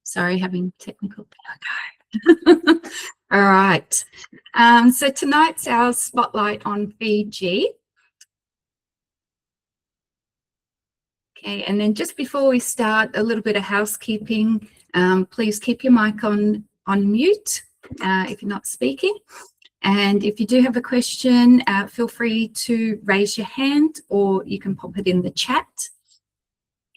Sorry, having technical power. All right. So tonight's our spotlight on Fiji. Okay, and then just before we start, a little bit of housekeeping. Please keep your mic on mute if you're not speaking. And if you do have a question, feel free to raise your hand or you can pop it in the chat.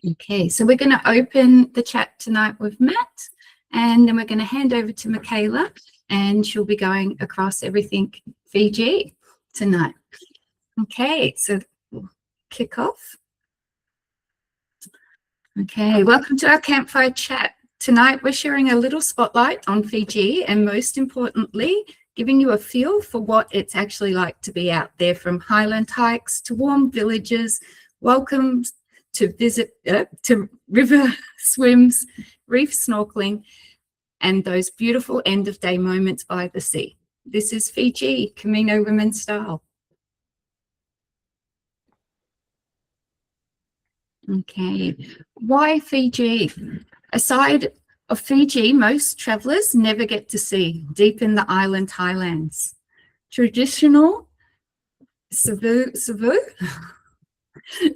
Okay, so we're going to open the chat tonight with Matt, and then we're going to hand over to Makayla, and she'll be going across everything Fiji tonight. Okay, so we'll kick off. Okay, welcome to our campfire chat. Tonight we're sharing a little spotlight on Fiji, and most importantly, giving you a feel for what it's actually like to be out there, from highland hikes to warm villages, welcomes to visit to river swims, reef snorkeling, and those beautiful end of day moments by the sea. This is Fiji, Camino Women style. Okay, why Fiji? Aside of Fiji, most travellers never get to see deep in the island highlands. Traditional savu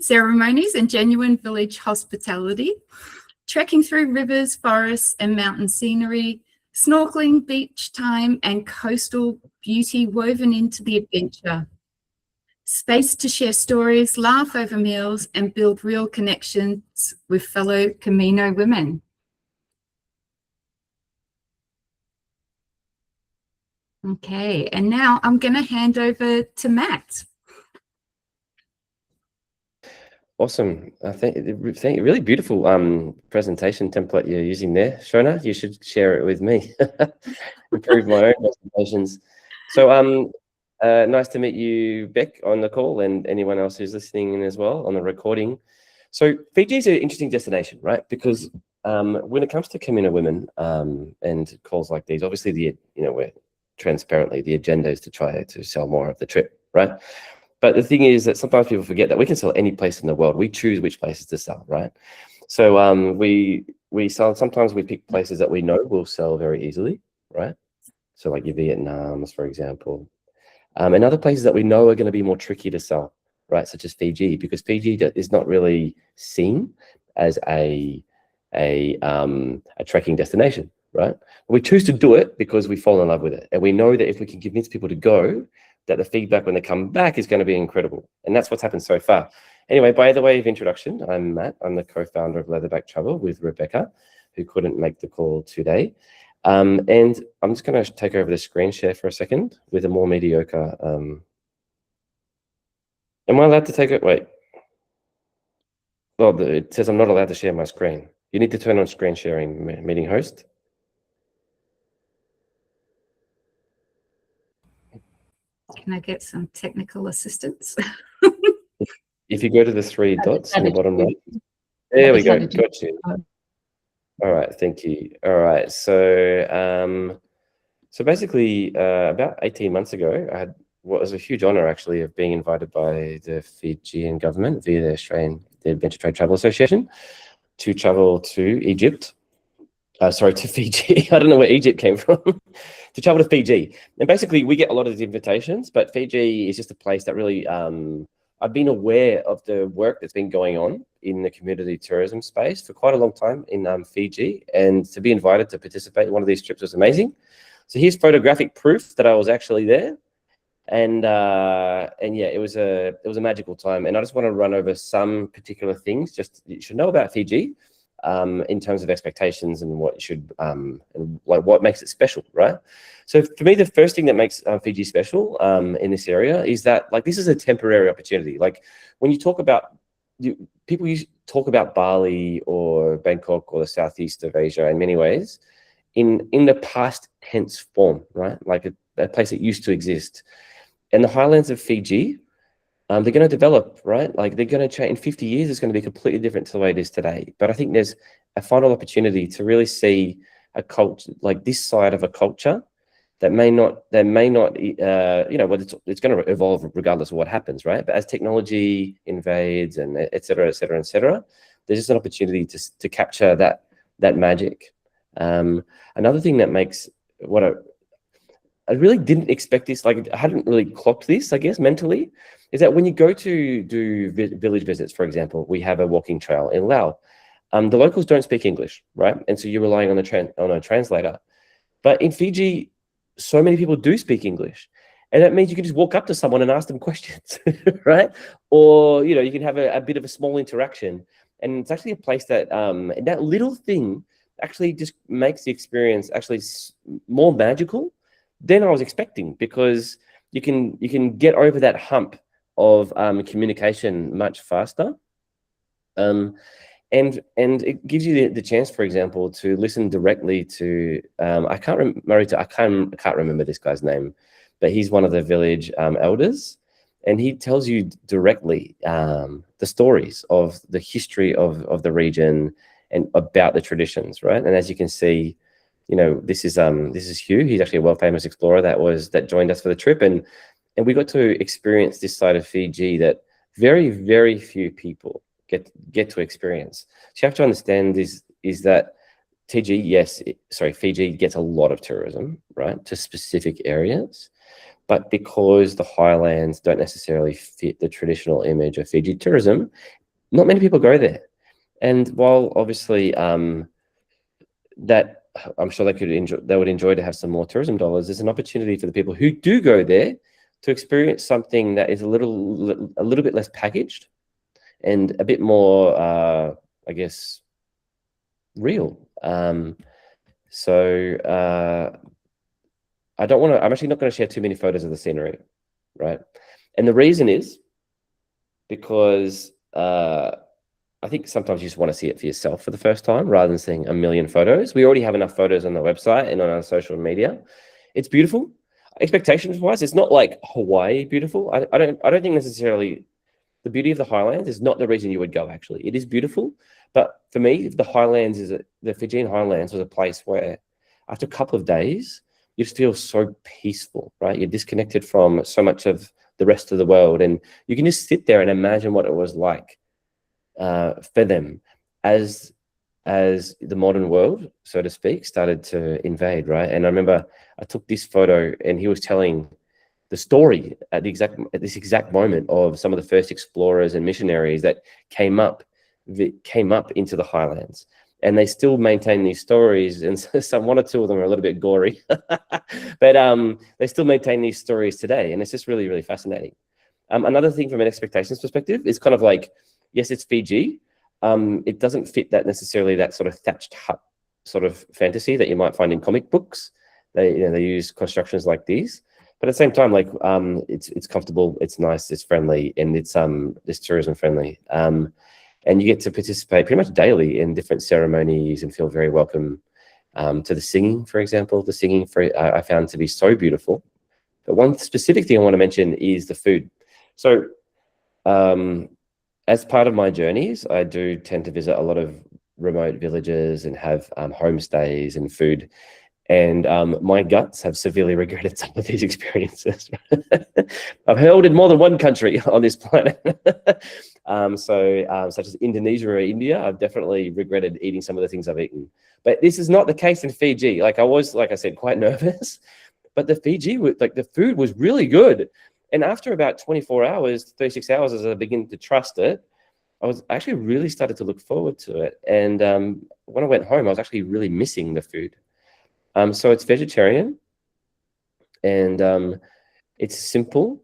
ceremonies and genuine village hospitality, trekking through rivers, forests and mountain scenery, snorkeling, beach time and coastal beauty woven into the adventure. Space to share stories, laugh over meals and build real connections with fellow Camino women. Okay, and now I'm going to hand over to Matt. Awesome. I think really beautiful presentation template you're using there. Shona, you should share it with me. Improve my own presentations. So nice to meet you, Beck, on the call, and anyone else who's listening in as well on the recording. So Fiji is an interesting destination, right? Because when it comes to Camino women and calls like these, obviously we're transparently the agenda is to try to sell more of the trip, right? But the thing is that sometimes people forget that we can sell any place in the world. We choose which places to sell, right? So we sell, sometimes we pick places that we know will sell very easily, right? So like your Vietnams, for example. And other places that we know are going to be more tricky to sell, right? Such as Fiji, because Fiji is not really seen as a trekking destination, right? We choose to do it because we fall in love with it. And we know that if we can convince people to go, that the feedback when they come back is going to be incredible. And that's what's happened so far. Anyway, by the way of introduction, I'm Matt. I'm the co-founder of Leatherback Travel with Rebecca, who couldn't make the call today. And I'm just going to take over the screen share for a second with a more mediocre. Am I allowed to take it? Wait. Well, it says I'm not allowed to share my screen. You need to turn on screen sharing, meeting host. Can I get some technical assistance? If you go to the three dots in the bottom right, there we go. Got you. All right, thank you. All right, so basically, about 18 months ago, I had what was a huge honor actually of being invited by the Fijian government via the Adventure Trade Travel Association to travel to Egypt. Sorry, to Fiji. I don't know where Egypt came from. To travel to Fiji. And basically, we get a lot of these invitations, but Fiji is just a place that really, I've been aware of the work that's been going on in the community tourism space for quite a long time in Fiji. And to be invited to participate in one of these trips was amazing. So here's photographic proof that I was actually there. And yeah, it was a magical time. And I just want to run over some particular things just you should know about Fiji. In terms of expectations and what you should, and like what makes it special, right? So for me, the first thing that makes Fiji special in this area is that like this is a temporary opportunity. Like when you talk about, people talk about Bali or Bangkok or the southeast of Asia in many ways in the past tense form, right? Like a place that used to exist. And the highlands of Fiji, they're going to develop, right? Like they're going to change. In 50 years, it's going to be completely different to the way it is today. But I think there's a final opportunity to really see a culture, like this side of a culture that may not, you know, well, it's going to evolve regardless of what happens, right? But as technology invades and et cetera, there's just an opportunity to capture that that magic. Another thing that makes what I really didn't expect this, like I hadn't really clocked this, I guess, mentally, is that when you go to do village visits, for example, we have a walking trail in Laos. The locals don't speak English, right? And so you're relying on a translator. But in Fiji, so many people do speak English. And that means you can just walk up to someone and ask them questions, right? Or, you know, you can have a bit of a small interaction. And it's actually a place that that little thing actually just makes the experience actually more magical than I was expecting, because you can get over that hump of communication much faster. And it gives you the chance, for example, to listen directly to I can't remember this guy's name, but he's one of the village elders, and he tells you directly the stories of the history of the region and about the traditions, right? And as you can see, you know, this is Hugh. He's actually a world famous explorer that joined us for the trip, and we got to experience this side of Fiji that very, very few people get to experience. So you have to understand is that Fiji gets a lot of tourism, right, to specific areas, but because the highlands don't necessarily fit the traditional image of Fiji tourism, not many people go there. And while obviously that I'm sure they would enjoy to have some more tourism dollars, there's an opportunity for the people who do go there to experience something that is a little bit less packaged and a bit more, I guess, real. So I'm actually not going to share too many photos of the scenery, right? And the reason is because I think sometimes you just want to see it for yourself for the first time rather than seeing a million photos. We already have enough photos on the website and on our social media. It's beautiful. Expectations-wise, it's not like Hawaii beautiful. I don't think necessarily the beauty of the Highlands is not the reason you would go, actually. It is beautiful. But for me, the Fijian Highlands was a place where after a couple of days, you just feel so peaceful, right? You're disconnected from so much of the rest of the world. And you can just sit there and imagine what it was like for them as the modern world, so to speak, started to invade, right? And I remember I took this photo and he was telling the story at this exact moment of some of the first explorers and missionaries that came up into the highlands, and they still maintain these stories. And one or two of them are a little bit gory, but they still maintain these stories today, and it's just really, really fascinating. Another thing from an expectations perspective is kind of like, yes, it's Fiji. It doesn't fit that sort of thatched hut sort of fantasy that you might find in comic books. They use constructions like these. But at the same time, like it's comfortable, it's nice, it's friendly, and it's tourism friendly. And you get to participate pretty much daily in different ceremonies and feel very welcome to the singing, for example. The singing I found to be so beautiful. But one specific thing I want to mention is the food. So as part of my journeys, I do tend to visit a lot of remote villages and have homestays and food. And my guts have severely regretted some of these experiences. I've held in more than one country on this planet. Such as Indonesia or India, I've definitely regretted eating some of the things I've eaten. But this is not the case in Fiji. Like I was, like I said, quite nervous. But the food was really good. And after about 24 hours, 36 hours, as I begin to trust it, I actually really started to look forward to it. And when I went home, I was actually really missing the food. So it's vegetarian, and it's simple,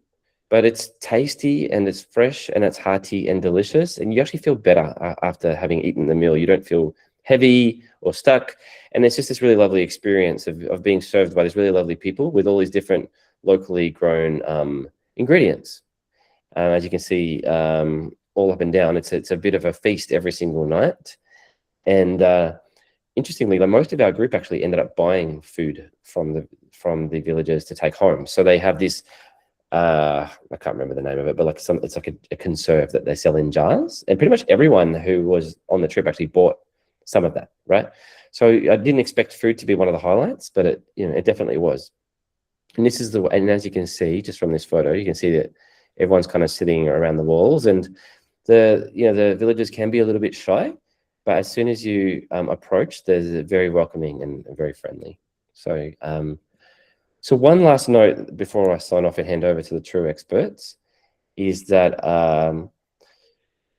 but it's tasty and it's fresh and it's hearty and delicious. And you actually feel better after having eaten the meal. You don't feel heavy or stuck. And it's just this really lovely experience of being served by these really lovely people with all these different locally grown ingredients. As you can see, all up and down, it's a bit of a feast every single night. And interestingly, most of our group actually ended up buying food from the villagers to take home. So they have this, I can't remember the name of it, but it's like a conserve that they sell in jars. And pretty much everyone who was on the trip actually bought some of that, right? So I didn't expect food to be one of the highlights, but it definitely was. And and as you can see just from this photo, you can see that everyone's kind of sitting around the walls, and the villagers can be a little bit shy. but as soon as you approach, they're very welcoming and very friendly. So, so one last note before I sign off and hand over to the true experts is that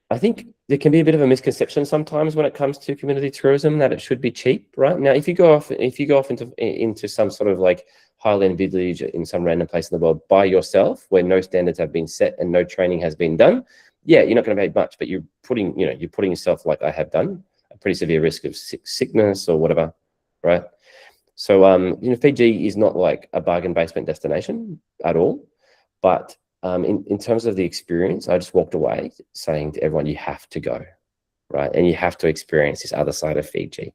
I think there can be a bit of a misconception sometimes when it comes to community tourism that it should be cheap, right? Now, if you go off into some sort of like highland village in some random place in the world by yourself, where no standards have been set and no training has been done, yeah, you're not going to pay much, but you're putting yourself, like I have done, a pretty severe risk of sickness or whatever, right? So, Fiji is not like a bargain basement destination at all, but in terms of the experience, I just walked away saying to everyone, you have to go, right? And you have to experience this other side of Fiji.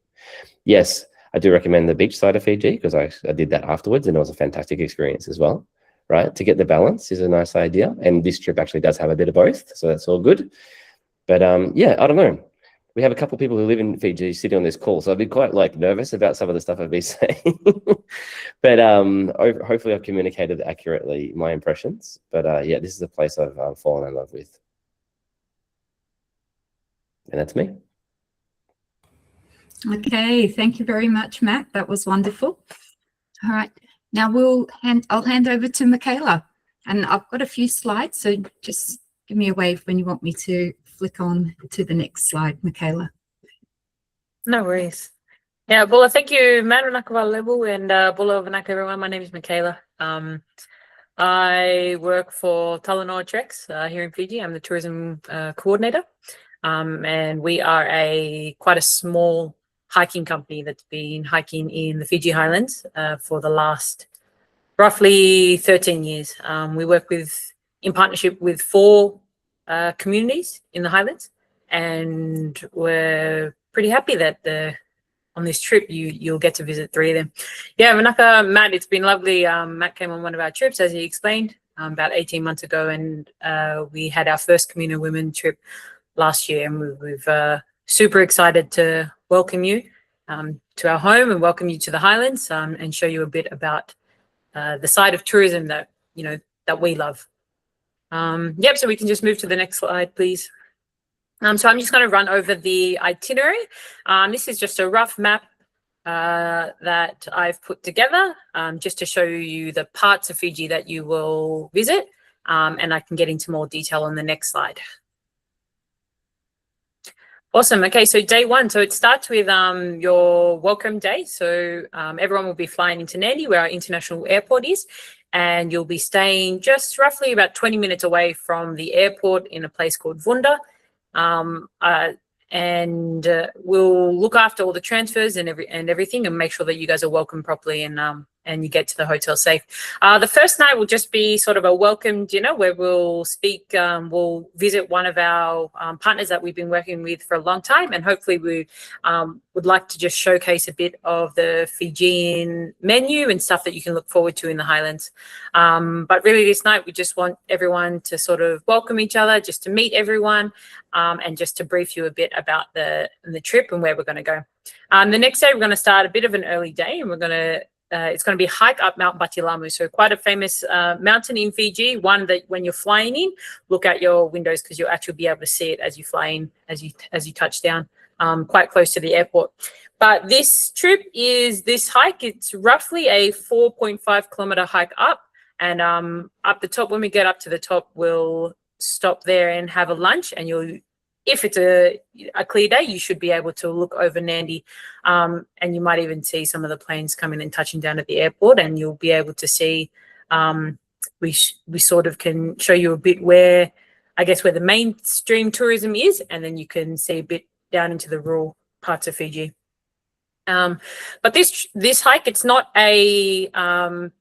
Yes, I do recommend the beach side of Fiji because I did that afterwards and it was a fantastic experience as well, right? To get the balance is a nice idea. And this trip actually does have a bit of both, so that's all good. But yeah, I don't know. We have a couple of people who live in Fiji sitting on this call, so I've been quite like nervous about some of the stuff I've been saying. But hopefully I've communicated accurately my impressions. But yeah, this is a place I've fallen in love with. And that's me. Okay, thank you very much, Matt. That was wonderful. All right, now I'll hand over to Makayla, and I've got a few slides, so just give me a wave when you want me to flick on to the next slide, Makayla. No worries. Yeah, Bula, thank you, Matt Level, and Bula Vanak, everyone. My name is Makayla. I work for Talanoa Treks here in Fiji. I'm the tourism coordinator, and we are quite a small hiking company that's been hiking in the Fiji Highlands for the last roughly 13 years. We work in partnership with 4 communities in the Highlands, and we're pretty happy that on this trip you'll get to visit 3 of them. Yeah, Manaka, Matt, it's been lovely. Matt came on one of our trips, as he explained, about 18 months ago, and we had our first Community Women trip last year, and we've super excited to welcome you to our home and welcome you to the Highlands and show you a bit about the side of tourism that we love. Yep, so we can just move to the next slide, please. So I'm just going to run over the itinerary. This is just a rough map that I've put together just to show you the parts of Fiji that you will visit, and I can get into more detail on the next slide. Awesome. Okay, so day 1. So it starts with your welcome day. So everyone will be flying into Nadi, where our international airport is, and you'll be staying just roughly about 20 minutes away from the airport in a place called Vunda. And we'll look after all the transfers and everything and make sure that you guys are welcome properly and you get to the hotel safe. The first night will just be sort of a welcome dinner where we'll visit one of our partners that we've been working with for a long time, and hopefully we would like to just showcase a bit of the Fijian menu and stuff that you can look forward to in the Highlands. But really this night we just want everyone to sort of welcome each other, just to meet everyone, and just to brief you a bit about the trip and where we're going to go. The next day we're going to start a bit of an early day, and it's going to be a hike up Mount Batilamu, so quite a famous mountain in Fiji, one that when you're flying in, look out your windows because you'll actually be able to see it as you fly in, as you touch down, quite close to the airport. But this hike, it's roughly a 4.5 kilometer hike up, and up the top, when we get up to the top, we'll stop there and have a lunch, and if it's a clear day, you should be able to look over Nadi, and you might even see some of the planes coming and touching down at the airport, and you'll be able to see, we sort of can show you a bit where the mainstream tourism is, and then you can see a bit down into the rural parts of Fiji. But this hike, it's not a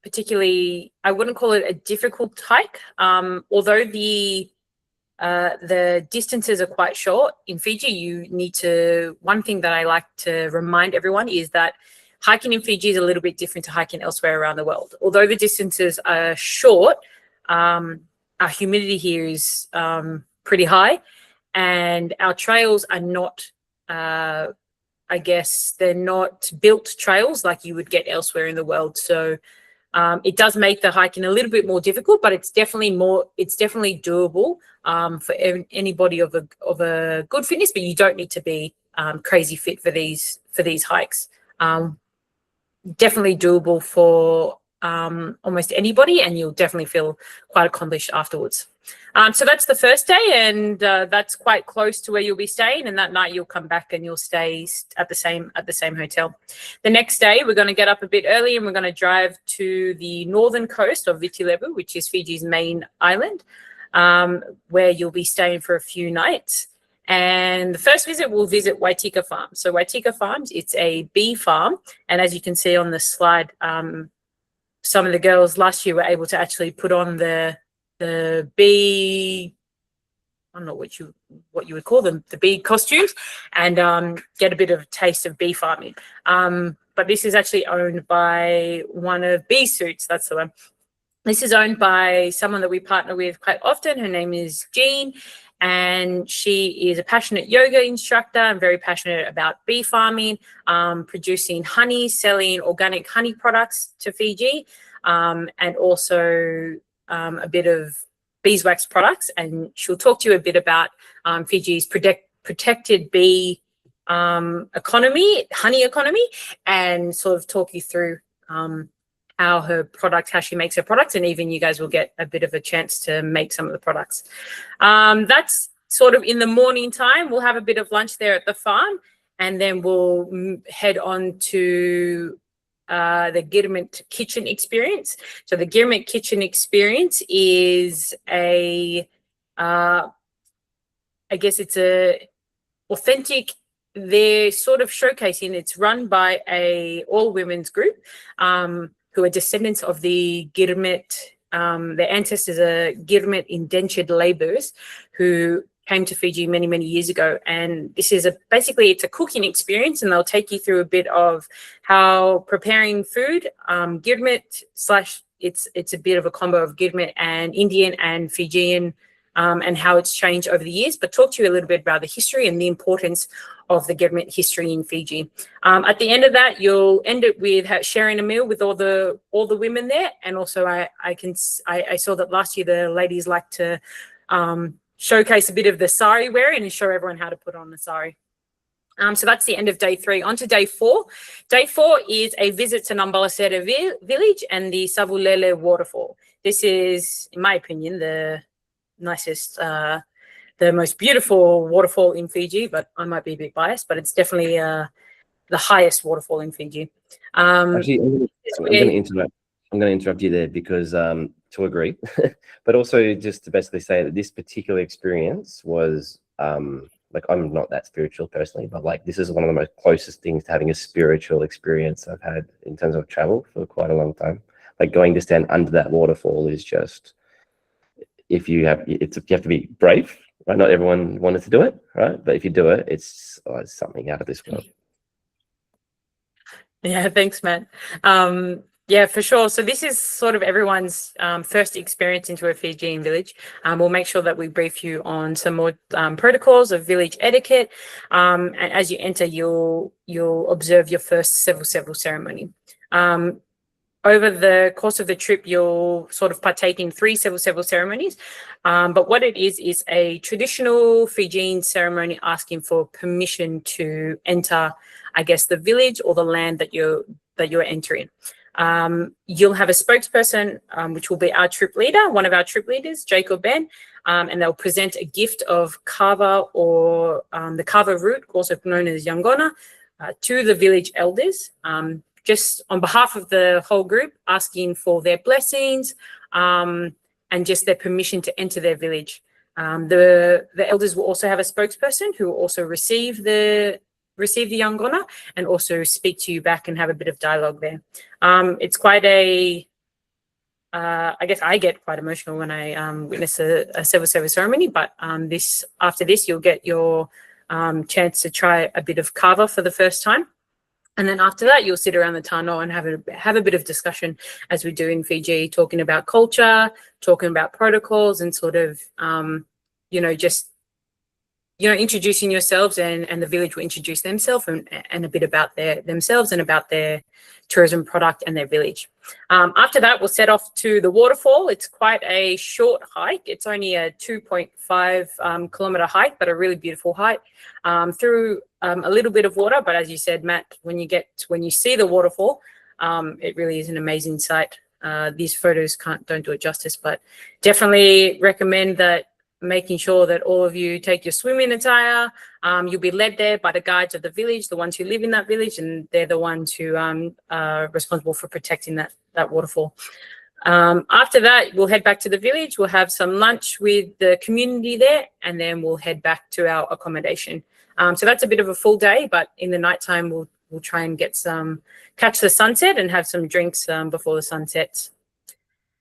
particularly, I wouldn't call it a difficult hike, although the distances are quite short. In Fiji, one thing that I like to remind everyone is that hiking in Fiji is a little bit different to hiking elsewhere around the world. Although the distances are short, our humidity here is pretty high, and our trails are not, they're not built trails like you would get elsewhere in the world. So it does make the hiking a little bit more difficult, but it's definitely doable for anybody of a good fitness, but you don't need to be crazy fit for these hikes. Definitely doable for almost anybody, and you'll definitely feel quite accomplished afterwards. So that's the first day, and that's quite close to where you'll be staying. And that night you'll come back and you'll stay at the same hotel. The next day we're going to get up a bit early and we're going to drive to the northern coast of Viti Levu, which is Fiji's main island, where you'll be staying for a few nights. And the first visit, we'll visit Waitika Farm. So Waitika Farms, it's a bee farm. And as you can see on the slide, some of the girls last year were able to actually put on the bee, I don't know what you would call them, the bee costumes, and get a bit of a taste of bee farming. But this is actually owned by one of Bee Suits. That's the one. This is owned by someone that we partner with quite often. Her name is Jean. And she is a passionate yoga instructor and very passionate about bee farming, producing honey, selling organic honey products to Fiji, and also a bit of beeswax products. And she'll talk to you a bit about Fiji's protected bee economy, honey economy, and sort of talk you through how she makes her products, and even you guys will get a bit of a chance to make some of the products. That's sort of in the morning time. We'll have a bit of lunch there at the farm, and then we'll head on to the Girmit Kitchen Experience. So the Girmit Kitchen Experience is I guess it's a authentic, they're sort of showcasing, it's run by a all women's group, who are descendants of the Girmit, their ancestors are Girmit indentured labourers who came to Fiji many, many years ago. And this is basically it's a cooking experience, and they'll take you through a bit of how preparing food, Girmit / it's a bit of a combo of Girmit and Indian and Fijian, and how it's changed over the years, but talk to you a little bit about the history and the importance of the Girmit history in Fiji. At the end of that, you'll end it with sharing a meal with all the women there. And also I saw that last year the ladies like to showcase a bit of the sari wearing and show everyone how to put on the sari. So that's the end of day 3. On to day 4. Day 4 is a visit to Nambalasera village and the Savulele waterfall. This is, in my opinion, the nicest, the most beautiful waterfall in Fiji, but I might be a bit biased, but it's definitely the highest waterfall in Fiji. Actually, I'm going to interrupt you there because to agree, but also just to basically say that this particular experience was like, I'm not that spiritual personally, but like this is one of the most closest things to having a spiritual experience I've had in terms of travel for quite a long time. Like going to stand under that waterfall is just, you have to be brave, right? Not everyone wanted to do it, right? But if you do it, it's something out of this world. Yeah, thanks, Matt. Yeah, for sure. So this is sort of everyone's first experience into a Fijian village. We'll make sure that we brief you on some more protocols of village etiquette. And as you enter, you'll observe your first civil ceremony. Over the course of the trip, you'll sort of partake in 3 civil ceremonies. But what it is a traditional Fijian ceremony asking for permission to enter, I guess, the village or the land that you're entering. You'll have a spokesperson, which will be our trip leader, one of our trip leaders, Jacob Ben, and they'll present a gift of kava or the kava root, also known as yangona, to the village elders. Just on behalf of the whole group, asking for their blessings and just their permission to enter their village. The elders will also have a spokesperson who will also receive the yangona and also speak to you back and have a bit of dialogue there. It's quite I guess I get quite emotional when I witness a civil service ceremony, but after this, you'll get your chance to try a bit of kava for the first time. And then after that, you'll sit around the tano and have a bit of discussion, as we do in Fiji, talking about culture, talking about protocols, and sort of, just introducing yourselves, and the village will introduce themselves and a bit about themselves and about their tourism product and their village. After that, we'll set off to the waterfall. It's quite a short hike. It's only a 2.5 kilometer hike, but a really beautiful hike through a little bit of water. But as you said, Matt, when you see the waterfall, it really is an amazing sight. These photos don't do it justice, but definitely recommend that, making sure that all of you take your swimming attire. You'll be led there by the guides of the village, the ones who live in that village, and they're the ones who are responsible for protecting that waterfall. After that, we'll head back to the village. We'll have some lunch with the community there, and then we'll head back to our accommodation. So that's a bit of a full day, but in the nighttime, we'll try and catch the sunset and have some drinks before the sun sets.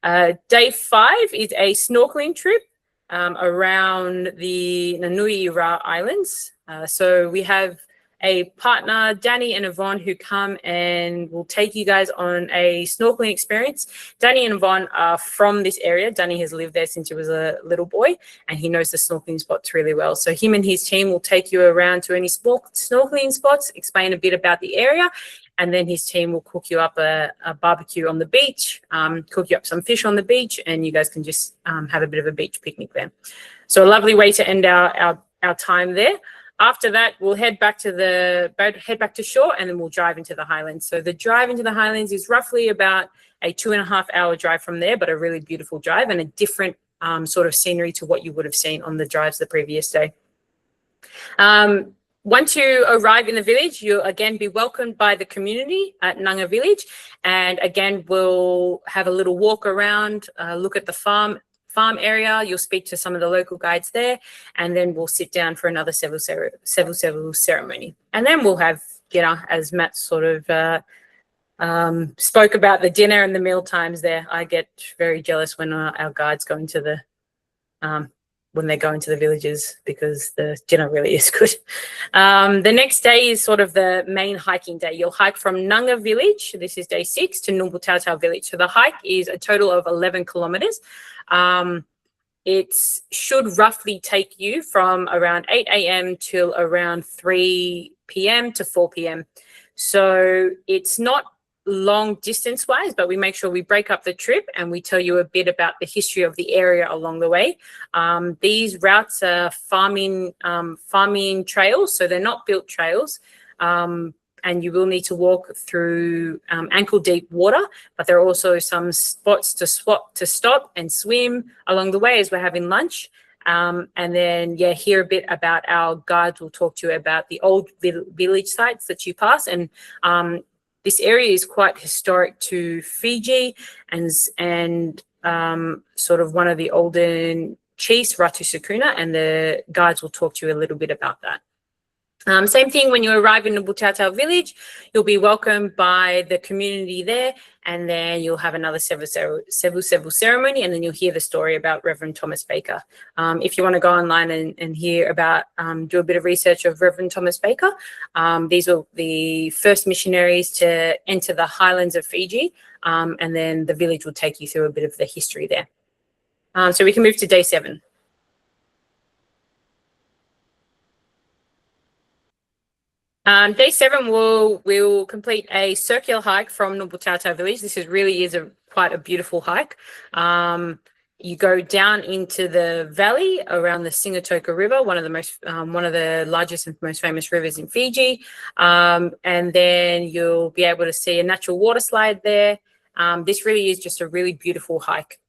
Day 5 is a snorkeling trip around the Nuuira Islands. So we have a partner, Danny and Yvonne, who come and will take you guys on a snorkeling experience. Danny and Yvonne are from this area. Danny has lived there since he was a little boy, and he knows the snorkeling spots really well. So him and his team will take you around to any snorkeling spots, explain a bit about the area, and then his team will cook you up a barbecue on the beach, cook you up some fish on the beach, and you guys can just have a bit of a beach picnic there. So a lovely way to end our time there. After that, we'll head back to shore, and then we'll drive into the Highlands. So the drive into the Highlands is roughly about a 2.5-hour drive from there, but a really beautiful drive and a different sort of scenery to what you would have seen on the drives the previous day. Once you arrive in the village, you'll again be welcomed by the community at Nanga Village. And again, we'll have a little walk around, look at the farm area. You'll speak to some of the local guides there, and then we'll sit down for another several ceremony. And then we'll have dinner, as Matt sort of spoke about the dinner and the meal times there. I get very jealous when our guides go into when they go into the villages, because the dinner really is good. The next day is sort of the main hiking day. You'll hike from Nanga Village, this is day 6, to Numbultautau Village. So the hike is a total of 11 kilometers. It should roughly take you from around 8 a.m. till around 3 p.m. to 4 p.m. So it's not long distance wise, but we make sure we break up the trip and we tell you a bit about the history of the area along the way. These routes are farming trails, so they're not built trails. And you will need to walk through ankle deep water, but there are also some spots to stop and swim along the way as we're having lunch. And then, hear a bit about our guides. Will talk to you about the old village sites that you pass. And this area is quite historic to Fiji, and sort of one of the olden chiefs, Ratu Sakuna, and the guides will talk to you a little bit about that. Same thing when you arrive in Numbultautau Village, you'll be welcomed by the community there, and then you'll have another several ceremony, and then you'll hear the story about Reverend Thomas Baker. If you want to go online and hear about, do a bit of research of Reverend Thomas Baker, these were the first missionaries to enter the highlands of Fiji, and then the village will take you through a bit of the history there. So we can move to day 7. Day 7, we'll complete a circular hike from Numbultautau Village. This really is quite a beautiful hike. You go down into the valley around the Singatoka River, one of the largest and most famous rivers in Fiji, and then you'll be able to see a natural water slide there. This really is just a really beautiful hike.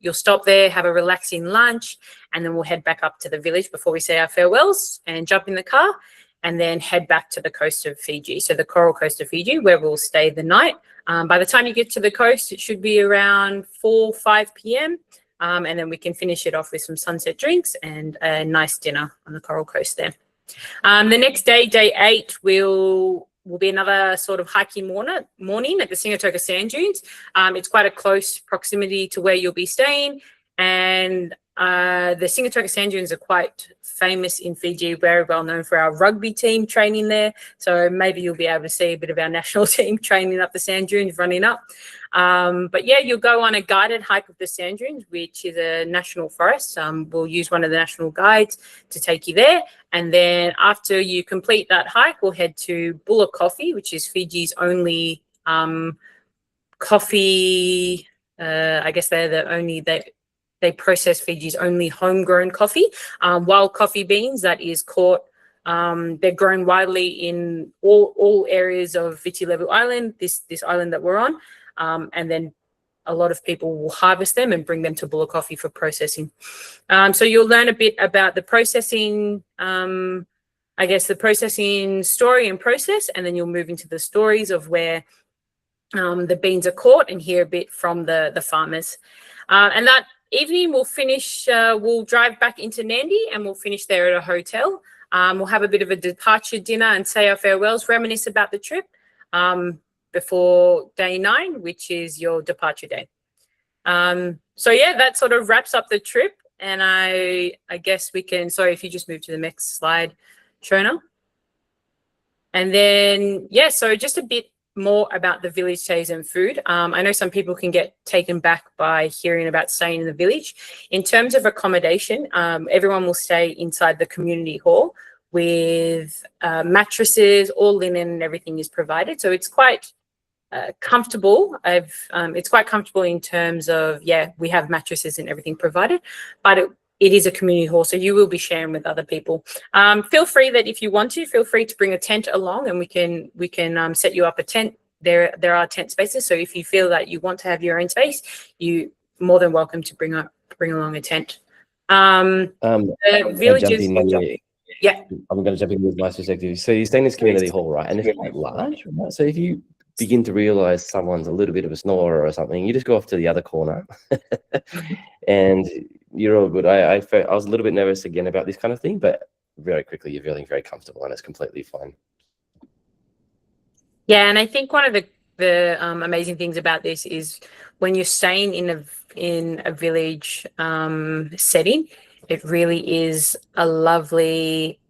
You'll stop there, have a relaxing lunch, and then we'll head back up to the village before we say our farewells and jump in the car, and then head back to the coast of Fiji, so the coral coast of Fiji, where we'll stay the night. By the time you get to the coast, it should be around 4-5 p.m. And then we can finish it off with some sunset drinks and a nice dinner on the coral coast there. The next day, day 8, will be another sort of hiking morning at the Singatoka Sand Dunes. It's quite a close proximity to where you'll be staying, and the Singatoka Sand Dunes are quite famous in Fiji, very well known for our rugby team training there. So maybe you'll be able to see a bit of our national team training up the sand dunes, running up. But yeah, you'll go on a guided hike of the sand dunes, which is a national forest. We'll use one of the national guides to take you there. And then after you complete that hike, we'll head to Bulla Coffee, which is Fiji's only coffee. I guess they're the only, they process Fiji's only homegrown coffee, wild coffee beans that is caught. They're grown widely in all areas of Viti Levu Island, this island that we're on. And then a lot of people will harvest them and bring them to Bulla Coffee for processing. So you'll learn a bit about the processing, I guess the processing story and process, and then you'll move into the stories of where the beans are caught and hear a bit from the farmers. And that evening we'll finish, we'll drive back into Nandi and we'll finish there at a hotel. We'll have a bit of a departure dinner and say our farewells, reminisce about the trip before day 9, which is your departure day. So yeah, that sort of wraps up the trip. And I guess we can, sorry, if you just move to the next slide, Shona. And then, yeah, so just a bit more about the village stays and food. I know some people can get taken back by hearing about staying in the village. In terms of accommodation, everyone will stay inside the community hall with mattresses, all linen and everything is provided. So it's quite comfortable. It's quite comfortable in terms of, yeah, we have mattresses and everything provided, but it is a community hall, so you will be sharing with other people. Feel free that if you want to, feel free to bring a tent along and we can set you up a tent. There are tent spaces, so if you feel that you want to have your own space, you're more than welcome to bring along a tent. Villages. Yeah. I'm going to jump in with my perspective. So you're staying in this community hall, right? And it's quite large, right? So if you begin to realize someone's a little bit of a snorer or something, you just go off to the other corner and you're all good. I was a little bit nervous again about this kind of thing, but very quickly you're feeling very comfortable and it's completely fine. Yeah, and I think one of the amazing things about this is when you're staying in a village setting, it really is a lovely,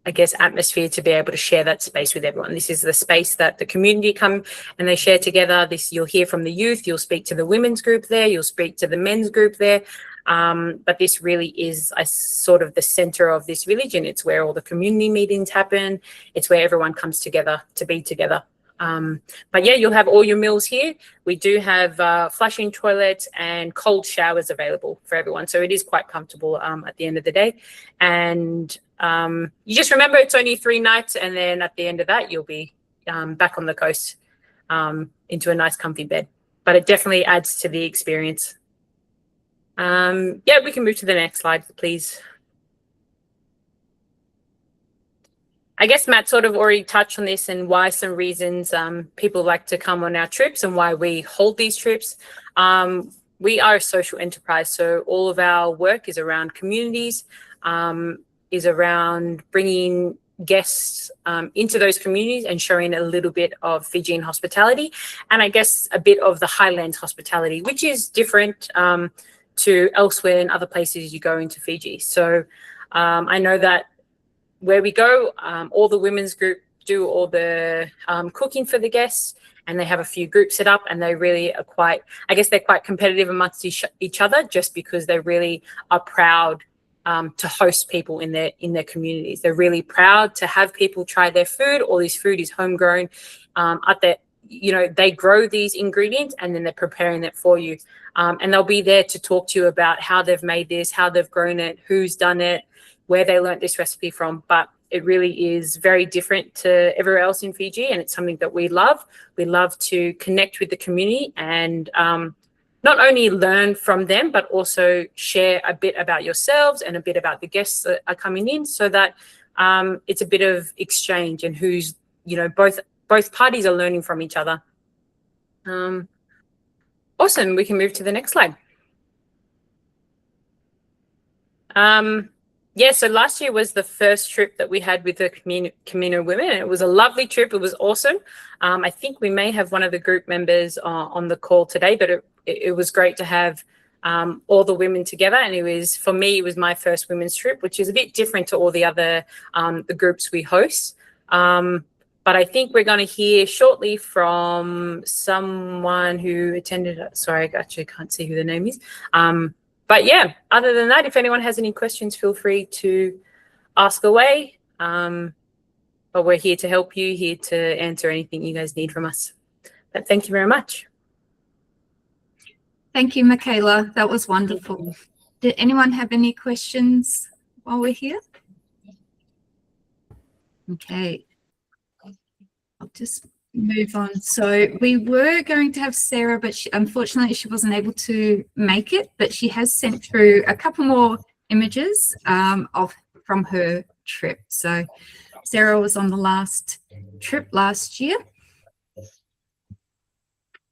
I guess, atmosphere to be able to share that space with everyone. This is the space that the community come and they share together. This, you'll hear from the youth, you'll speak to the women's group there, you'll speak to the men's group there. But this really is a sort of the center of this village, and it's where all the community meetings happen. It's where everyone comes together to be together. But yeah, you'll have all your meals here. We do have flushing toilets and cold showers available for everyone. So it is quite comfortable at the end of the day. And you just remember it's only 3 nights. And then at the end of that, you'll be back on the coast into a nice comfy bed. But it definitely adds to the experience. Yeah, we can move to the next slide, please. I guess Matt sort of already touched on this and why some reasons people like to come on our trips and why we hold these trips. We are a social enterprise, so all of our work is around communities, is around bringing guests into those communities and showing a little bit of Fijian hospitality, and I guess a bit of the Highlands hospitality, which is different to elsewhere in other places you go into Fiji. So I know that where we go, all the women's group do all the cooking for the guests, and they have a few groups set up, and they really are quite, I guess they're quite competitive amongst each other, just because they really are proud to host people in their communities. They're really proud to have people try their food. All this food is homegrown. They grow these ingredients and then they're preparing it for you. And they'll be there to talk to you about how they've made this, how they've grown it, who's done it, where they learned this recipe from. But it really is very different to everywhere else in Fiji, and it's something that we love. We love to connect with the community and not only learn from them, but also share a bit about yourselves and a bit about the guests that are coming in, so that it's a bit of exchange and who's, both parties are learning from each other. Awesome. We can move to the next slide. Yeah, so last year was the first trip that we had with the Camino women, and it was a lovely trip. It was awesome. I think we may have one of the group members on the call today, but it was great to have all the women together. And it was, for me, it was my first women's trip, which is a bit different to all the other the groups we host. But I think we're going to hear shortly from someone who attended. Sorry, I actually can't see who the name is. But yeah, other than that, if anyone has any questions, feel free to ask away. But we're here to help you, here to answer anything you guys need from us. But thank you very much. Thank you, Makayla. That was wonderful. Did anyone have any questions while we're here? Okay. I'll just move on. So we were going to have Sarah, but unfortunately she wasn't able to make it, but she has sent through a couple more images from her trip. So Sarah was on the last trip last year.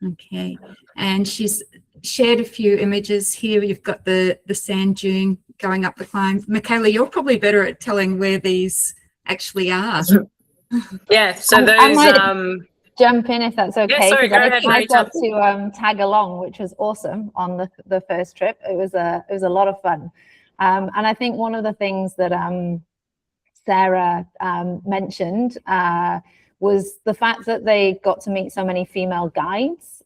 Okay, and she's shared a few images here. You've got the sand dune going up the climb. Makayla, you're probably better at telling where these actually are. Yeah, so those I might jump in if that's okay. Yeah, sorry, go ahead, I got to tag along, which was awesome on the first trip. It was a lot of fun, and I think one of the things that Sarah mentioned was the fact that they got to meet so many female guides.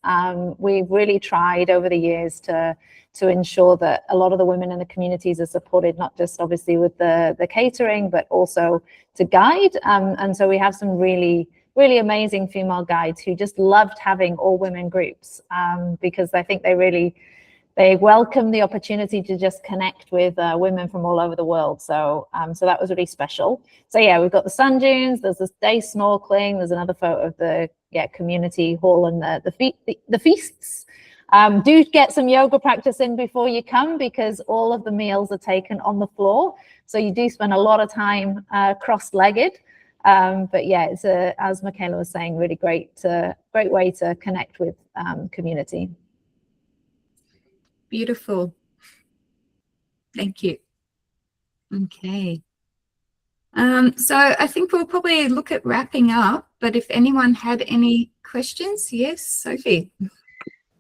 We've really tried over the years to ensure that a lot of the women in the communities are supported, not just obviously with the catering, but also to guide. And so we have some really amazing female guides who just loved having all women groups, because I think they welcome the opportunity to just connect with women from all over the world. So so that was really special. So yeah, we've got the sun dunes, there's this day snorkeling, there's another photo of the community hall and the feasts. Do get some yoga practice in before you come, because all of the meals are taken on the floor. So you do spend a lot of time cross-legged. But yeah, it's as Makayla was saying, really great way to connect with community. Beautiful. Thank you. Okay. So I think we'll probably look at wrapping up, but if anyone had any questions, yes, Sophie.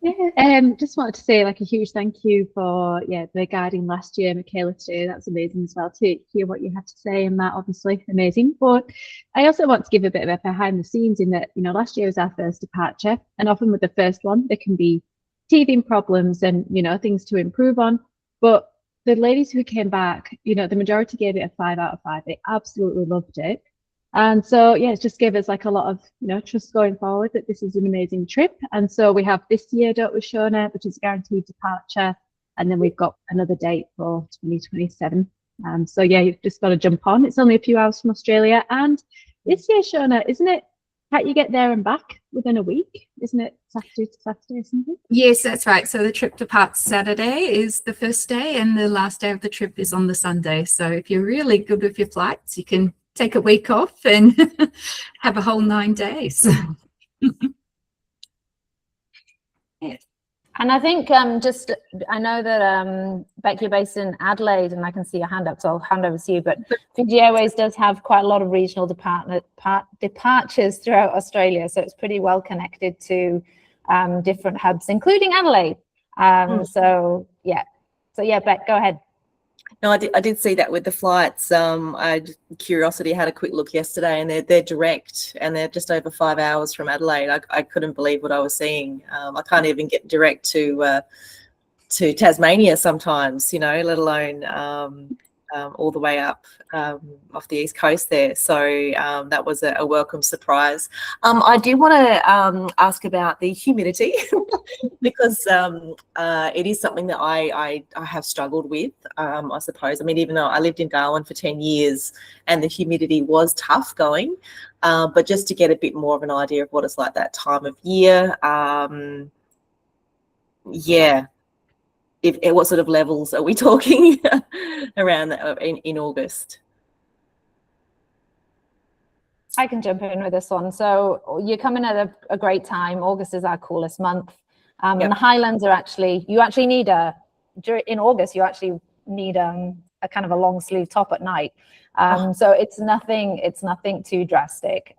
Yeah, just wanted to say like a huge thank you for the guiding last year, Makayla, today. That's amazing as well to hear what you had to say, and that obviously amazing. But I also want to give a bit of a behind the scenes in that, last year was our first departure, and often with the first one there can be teething problems and things to improve on. But the ladies who came back, the majority gave it a 5 out of 5. They absolutely loved it. And so yeah, it just gave us like a lot of trust going forward that this is an amazing trip. And so we have this year, don't we, Shona, which is a guaranteed departure, and then we've got another date for 2027. So yeah, you've just got to jump on. It's only a few hours from Australia, and this year, Shona, isn't it? Can't you get there and back within a week? Isn't it Saturday to Saturday or something? Yes, that's right. So the trip departs Saturday is the first day, and the last day of the trip is on the Sunday. So if you're really good with your flights, you can take a week off and have a whole 9 days. Yes. And I think I know that Becky, you're based in Adelaide, and I can see your hand up, so I'll hand over to you. But Fiji Airways does have quite a lot of regional departures throughout Australia, so it's pretty well connected to different hubs, including Adelaide. So yeah, Beck, go ahead. No, I did see that with the flights. Curiosity had a quick look yesterday, and they're direct, and they're just over 5 hours from Adelaide. I couldn't believe what I was seeing. I can't even get direct to Tasmania sometimes, let alone all the way up off the east coast there. So that was a welcome surprise. I do want to ask about the humidity because it is something that I have struggled with, I suppose. I mean, even though I lived in Darwin for 10 years and the humidity was tough going, but just to get a bit more of an idea of what it's like that time of year. Yeah. What sort of levels are we talking around in August? I can jump in with this one. So you're coming at a great time. August is our coolest month. And the Highlands are you actually need in August, you actually need a kind of a long sleeve top at night. So it's nothing too drastic.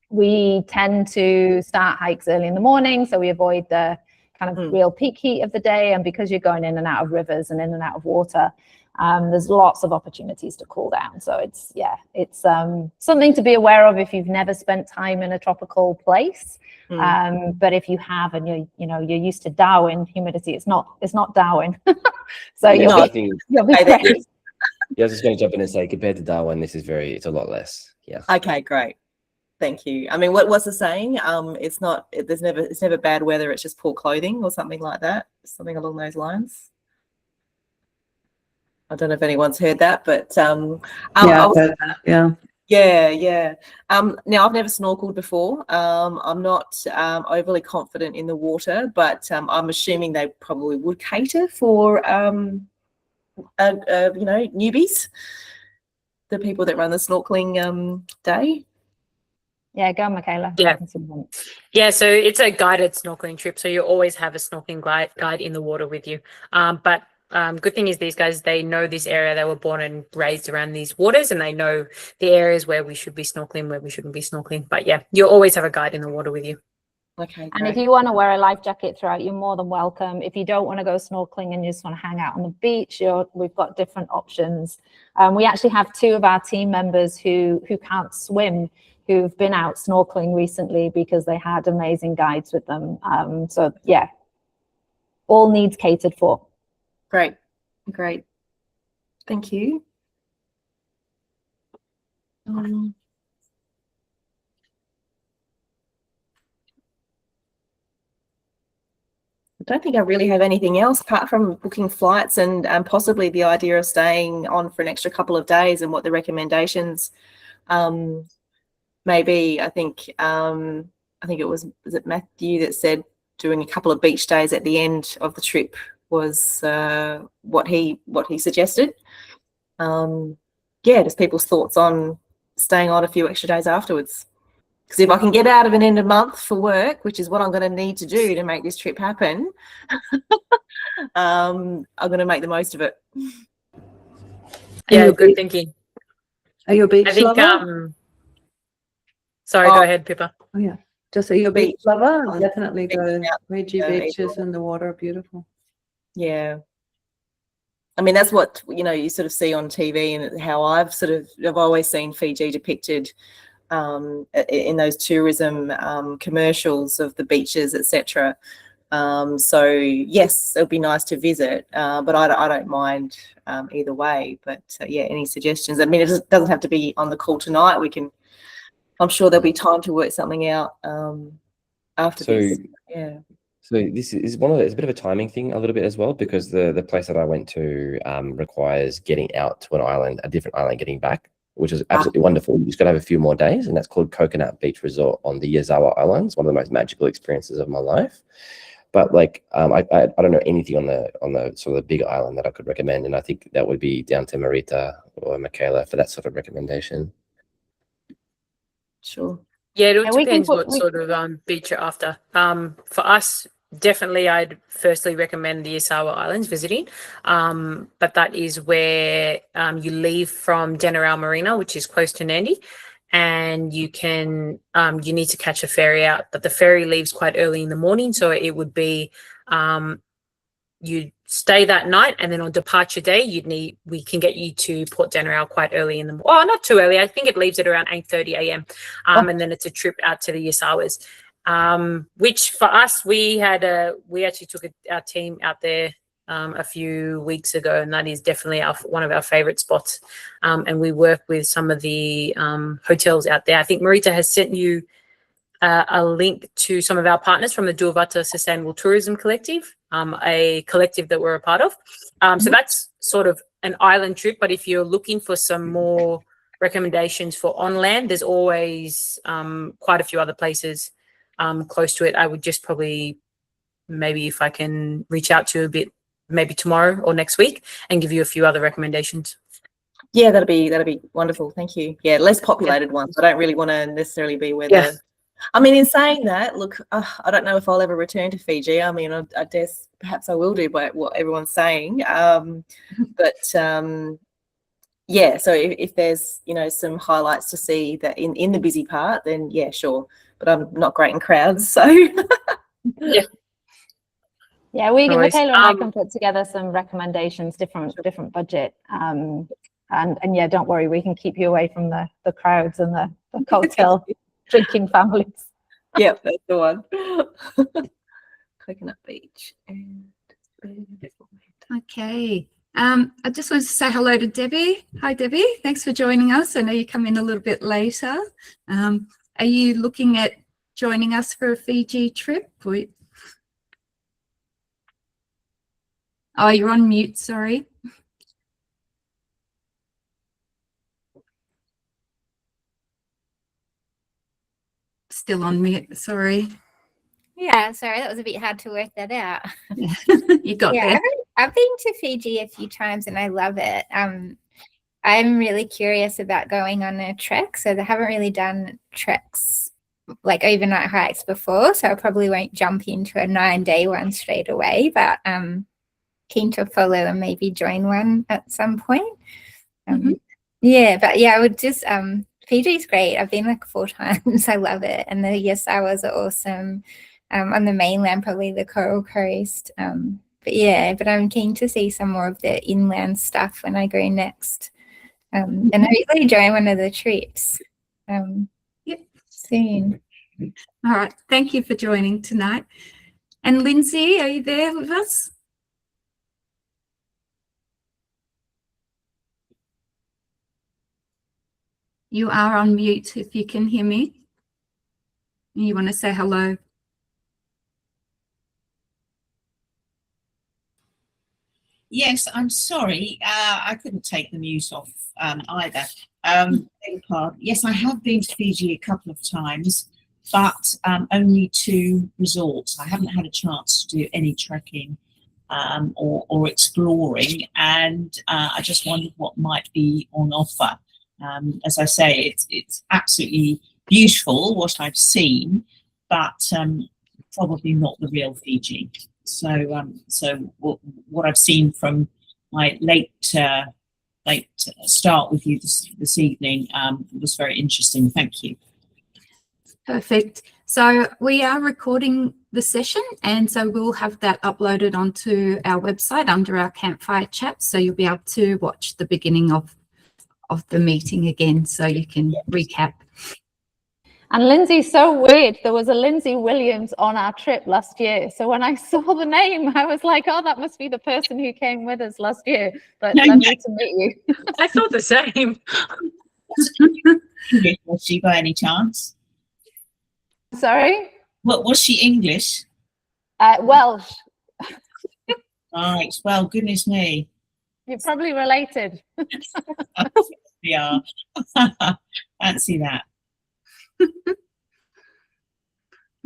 We tend to start hikes early in the morning, so we avoid the kind of real peak heat of the day, and because you're going in and out of rivers and in and out of water, there's lots of opportunities to cool down. So it's something to be aware of if you've never spent time in a tropical place. But if you have, and you're used to Darwin humidity, it's not Darwin. So you'll be great. Yeah, I was just going to jump in and say, compared to Darwin, it's a lot less. Yeah. Okay, great. Thank you. I mean, what's the saying? It's never bad weather. It's just poor clothing or something like that. Something along those lines. I don't know if anyone's heard that, but yeah, I've heard that. Yeah. Yeah. Now I've never snorkeled before. I'm not overly confident in the water, but I'm assuming they probably would cater for newbies, the people that run the snorkeling day. Yeah, go Makayla. Yeah, so it's a guided snorkeling trip, so you always have a snorkeling guide in the water with you. But good thing is these guys, they know this area. They were born and raised around these waters, and they know the areas where we should be snorkeling, where we shouldn't be snorkeling. But yeah, you'll always have a guide in the water with you. Okay, and if you want to wear a life jacket throughout, you're more than welcome. If you don't want to go snorkeling and you just want to hang out on the beach, we've got different options. We actually have 2 of our team members who can't swim, who've been out snorkeling recently because they had amazing guides with them. So yeah, all needs catered for. Great. Thank you. I don't think I really have anything else apart from booking flights and possibly the idea of staying on for an extra couple of days and what the recommendations may be. I think it was it Matthew that said doing a couple of beach days at the end of the trip was what he suggested. Just people's thoughts on staying on a few extra days afterwards. Because if I can get out of an end of month for work, which is what I'm going to need to do to make this trip happen, I'm going to make the most of it. Yeah, good thinking. Are you a beach lover? Sorry, go ahead, Pippa. Oh yeah, just are you a beach lover? I'll definitely go. Fiji beaches and the water are beautiful. Yeah. I mean, that's what, you sort of see on TV, and how I've always seen Fiji depicted in those tourism commercials of the beaches, etc. So yes, it'll be nice to visit, but I don't mind either way. But any suggestions? I mean, it doesn't have to be on the call tonight. I'm sure there'll be time to work something out after this. Yeah. So this is it's a bit of a timing thing a little bit as well, because the place that I went to requires getting out to an island, a different island, getting back, which is absolutely wonderful. You just got to have a few more days, and that's called Coconut Beach Resort on the Yazawa Islands, one of the most magical experiences of my life. But like, I don't know anything on the sort of the big island that I could recommend, and I think that would be down to Marita or Makayla for that sort of recommendation. Sure. Yeah, it depends what sort of beach you're after. For us, definitely, I'd firstly recommend the Yazawa Islands visiting, but that is where you leave from Denarau Marina, which is close to Nandi, and you need to catch a ferry out, but the ferry leaves quite early in the morning, so it would be you stay that night, and then on departure day we can get you to Port Denarau quite early in the morning. Oh, not too early. I think it leaves at around 8:30 a.m. And then it's a trip out to the Yazawas. Which for us, we actually took our team out there a few weeks ago, and that is definitely one of our favorite spots. And we work with some of the hotels out there. I think Marita has sent you a link to some of our partners from the Duavata Sustainable Tourism Collective, a collective that we're a part of. So that's sort of an island trip, but if you're looking for some more recommendations for on land, there's always quite a few other places close to it. I would just probably, maybe if I can reach out to you a bit, maybe tomorrow or next week, and give you a few other recommendations. Yeah, that'd be wonderful. Thank you. Yeah, less populated ones. I don't really want to necessarily be where I mean, in saying that, look, I don't know if I'll ever return to Fiji. I mean, I guess perhaps I will do by what everyone's saying. But yeah, so if there's, some highlights to see that in the busy part, then yeah, sure. But I'm not great in crowds, so yeah. Yeah, we Always. Makayla and I can put together some recommendations, different budget. And yeah, don't worry, we can keep you away from the crowds and the cocktail drinking families. Yep, that's the one. Coconut Beach. And Okay. I just wanted to say hello to Debbie. Hi, Debbie. Thanks for joining us. I know you come in a little bit later. Are you looking at joining us for a Fiji trip? Oh, you're on mute, sorry. Still on mute, sorry. Yeah, sorry, that was a bit hard to work that out. You got Yeah, there. I've been to Fiji a few times and I love it. I'm really curious about going on a trek, so I haven't really done treks like overnight hikes before, so I probably won't jump into a 9-day one straight away, but keen to follow and maybe join one at some point. Yeah, but yeah, I would just Fiji's great. I've been like 4 times. I love it, and the Yasawas are awesome. On the mainland, probably the Coral Coast. But yeah, but I'm keen to see some more of the inland stuff when I go next, and hopefully join one of the trips soon. All right. Thank you for joining tonight. And Lindsay, are you there with us? You are on mute if you can hear me. You want to say hello? Yes, I'm sorry. I couldn't take the mute off either. Beg your pardon. Yes, I have been to Fiji a couple of times, but only to resorts. I haven't had a chance to do any trekking or exploring, and I just wondered what might be on offer. As I say, it's absolutely beautiful what I've seen, but probably not the real Fiji. So, what I've seen from my late start with you this evening was very interesting. Thank you. Perfect. So we are recording the session, and so we'll have that uploaded onto our website under our campfire chat. So you'll be able to watch the beginning of the meeting again, so you can recap. And Lindsay's so weird. There was a Lindsay Williams on our trip last year. So when I saw the name, I was like, oh, that must be the person who came with us last year. But lovely to meet you. I thought the same. English, was she by any chance? Sorry? What was she English? Welsh. Right. Well, goodness me. You're probably related. We are. Fancy that.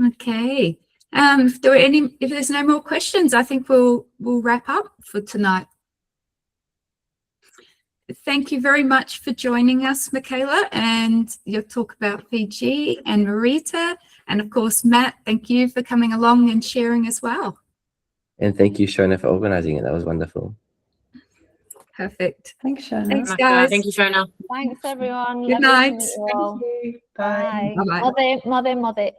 Okay. If there's no more questions, I think we'll wrap up for tonight. Thank you very much for joining us, Makayla, and your talk about Fiji, and Marita, and of course, Matt, thank you for coming along and sharing as well. And thank you, Shona, for organizing it. That was wonderful. Perfect. Thanks, Shona. Thanks, guys. Thank you, Shona. Thanks, everyone. Good Lovely to night. meet you all. Bye. Bye. Bye-bye. Mother.